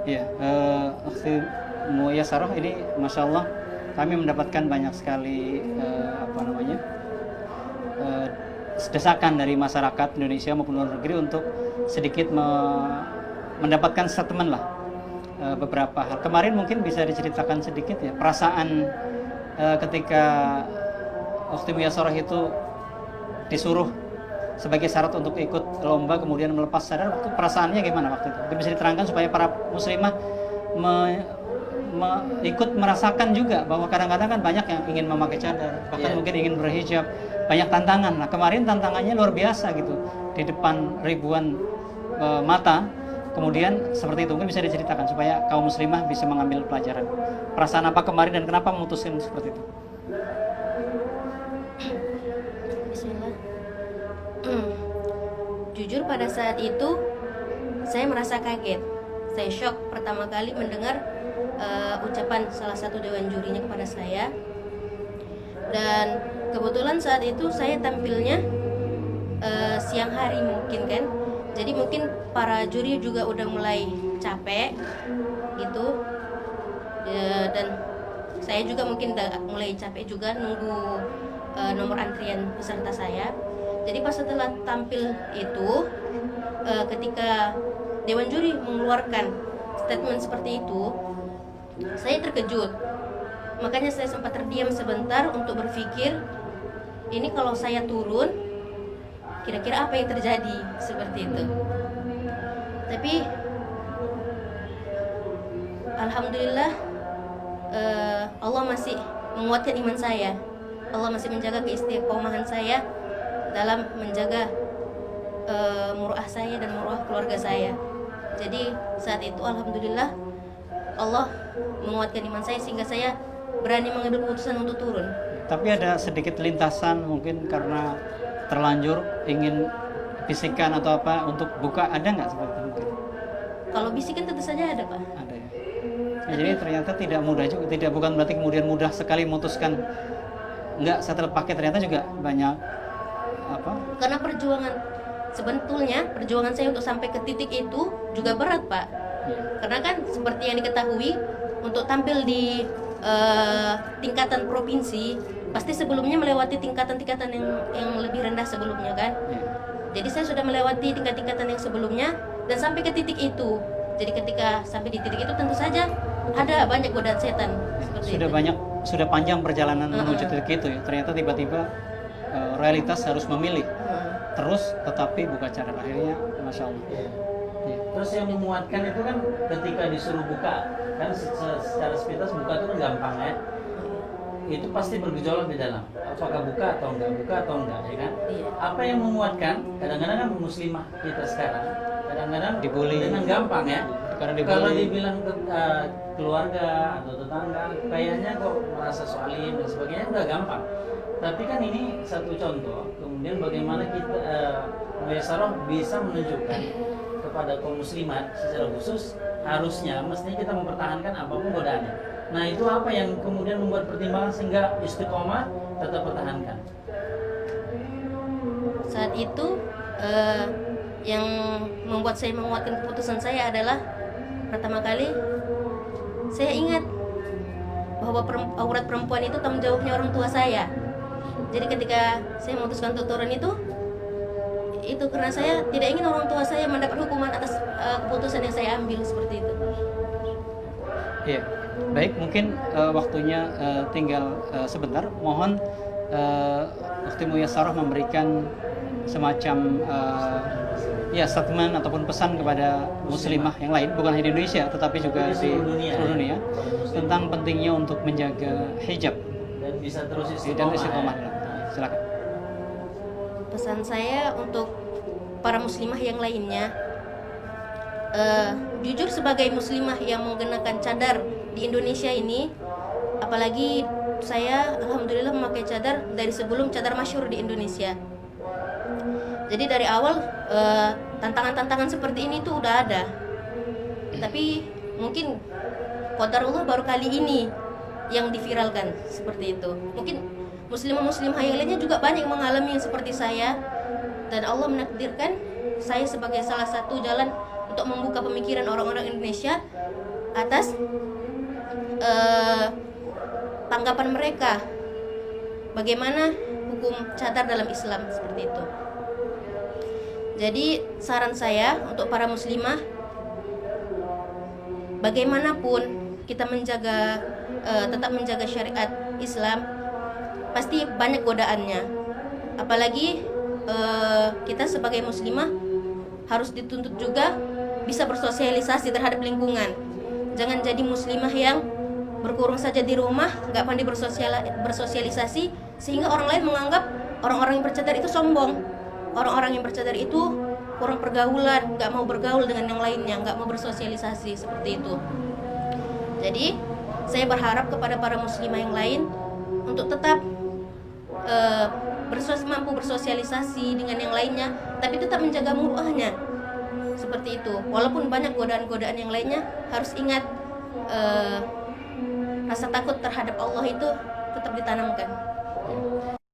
Iya, Ukhti Muyassarah ini, masya Allah, kami mendapatkan banyak sekali eh, desakan dari masyarakat Indonesia maupun luar negeri untuk sedikit mendapatkan statement lah, beberapa hal. Kemarin mungkin bisa diceritakan sedikit ya perasaan ketika Ukhti Muyassarah itu disuruh sebagai syarat untuk ikut lomba kemudian melepas sadar, itu perasaannya gimana waktu itu? Bisa diterangkan supaya para muslimah ikut merasakan juga bahwa kadang-kadang kan banyak yang ingin memakai cadar, bahkan mungkin ingin berhijab, banyak tantangan. Nah kemarin tantangannya luar biasa gitu, di depan ribuan mata, kemudian seperti itu. Mungkin bisa diceritakan supaya kaum muslimah bisa mengambil pelajaran. Perasaan apa kemarin dan kenapa memutuskan seperti itu? Bismillah. Jujur pada saat itu saya merasa kaget. Saya shock pertama kali mendengar ucapan salah satu dewan jurinya kepada saya. Dan kebetulan saat itu saya tampilnya siang hari mungkin kan. Jadi mungkin para juri juga udah mulai capek gitu. Dan saya juga mungkin udah mulai capek juga nunggu nomor antrian peserta saya. Jadi pas setelah tampil itu, ketika Dewan Juri mengeluarkan statement seperti itu, saya terkejut. Makanya saya sempat terdiam sebentar untuk berpikir, ini kalau saya turun, kira-kira apa yang terjadi, seperti itu. Tapi alhamdulillah, Allah masih menguatkan iman saya. Allah masih menjaga keistiqomahan saya dalam menjaga muruah saya dan muruah keluarga saya. Jadi saat itu alhamdulillah Allah menguatkan iman saya sehingga saya berani mengambil keputusan untuk turun. Tapi ada sedikit lintasan mungkin karena terlanjur ingin bisikan atau apa untuk buka, ada nggak seperti itu mungkin? Kalau bisikan tentu saja ada, Pak. Ada ya. Ya, jadi ternyata tidak mudah juga, bukan berarti kemudian mudah sekali memutuskan. Enggak, setelah pakai ternyata juga banyak apa? Karena sebetulnya perjuangan saya untuk sampai ke titik itu juga berat, Pak. Ya. Karena kan seperti yang diketahui, untuk tampil di tingkatan provinsi pasti sebelumnya melewati tingkatan-tingkatan yang lebih rendah sebelumnya kan. Ya. Jadi saya sudah melewati tingkatan yang sebelumnya dan sampai ke titik itu. Jadi ketika sampai di titik itu tentu saja ada banyak godaan setan seperti Sudah itu. banyak, sudah panjang perjalanan menuju titik itu ya. Ternyata tiba-tiba realitas harus memilih. Terus tetapi buka cadar, akhirnya masya Allah. Ya. Terus yang menguatkan itu kan ketika disuruh buka, kan secara sepintas buka itu kan gampang ya. Itu pasti bergejolak di dalam. Apakah buka atau enggak, ya kan? Iya. Apa yang menguatkan? Kadang-kadang kan muslimah kita sekarang kadang-kadang Dibully. dengan gampang ya. Karena dibully. Kalau dibilang ke keluarga atau tetangga, kayaknya kok merasa soalim dan sebagainya udah gampang. Tapi kan ini satu contoh. Kemudian bagaimana kita Muyassarah bisa menunjukkan kepada kaum muslimat secara khusus, harusnya mestinya kita mempertahankan apapun godaannya. Nah itu apa yang kemudian membuat pertimbangan sehingga istiqomah tetap pertahankan? Saat itu yang membuat saya menguatkan keputusan saya adalah pertama kali saya ingat bahwa aurat perempuan itu tanggung jawabnya orang tua saya. Jadi ketika saya memutuskan untuk turun itu karena saya tidak ingin orang tua saya mendapat hukuman atas keputusan yang saya ambil seperti itu. Iya, baik, mungkin waktunya tinggal sebentar. Mohon Ukhti Muyassarah memberikan semacam statement ataupun pesan kepada muslimah yang lain, bukan hanya di Indonesia tetapi juga di seluruh dunia, tentang pentingnya untuk menjaga hijab dan bisa terus istiqomah. Silakan. Pesan saya untuk para muslimah yang lainnya, jujur sebagai muslimah yang menggunakan cadar di Indonesia ini, apalagi saya alhamdulillah memakai cadar dari sebelum cadar masyhur di Indonesia. Jadi dari awal tantangan-tantangan seperti ini tuh udah ada. Tapi mungkin qadarullah baru kali ini yang diviralkan seperti itu. Mungkin muslimah-muslimah yang lainnya juga banyak mengalami yang seperti saya, dan Allah menakdirkan saya sebagai salah satu jalan untuk membuka pemikiran orang-orang Indonesia atas tanggapan mereka bagaimana hukum cadar dalam Islam, seperti itu. Jadi saran saya untuk para muslimah, bagaimanapun kita tetap menjaga syariat Islam, pasti banyak godaannya. Apalagi kita sebagai muslimah harus dituntut juga bisa bersosialisasi terhadap lingkungan. Jangan jadi muslimah yang berkurung saja di rumah, nggak pandai bersosialisasi, sehingga orang lain menganggap orang-orang yang bercadar itu sombong. Orang-orang yang bercadar itu kurang pergaulan, nggak mau bergaul dengan yang lainnya, nggak mau bersosialisasi, seperti itu. Jadi saya berharap kepada para muslimah yang lain untuk tetap mampu bersosialisasi dengan yang lainnya, tapi tetap menjaga muruahnya, seperti itu. Walaupun banyak godaan-godaan yang lainnya, harus ingat rasa takut terhadap Allah itu tetap ditanamkan.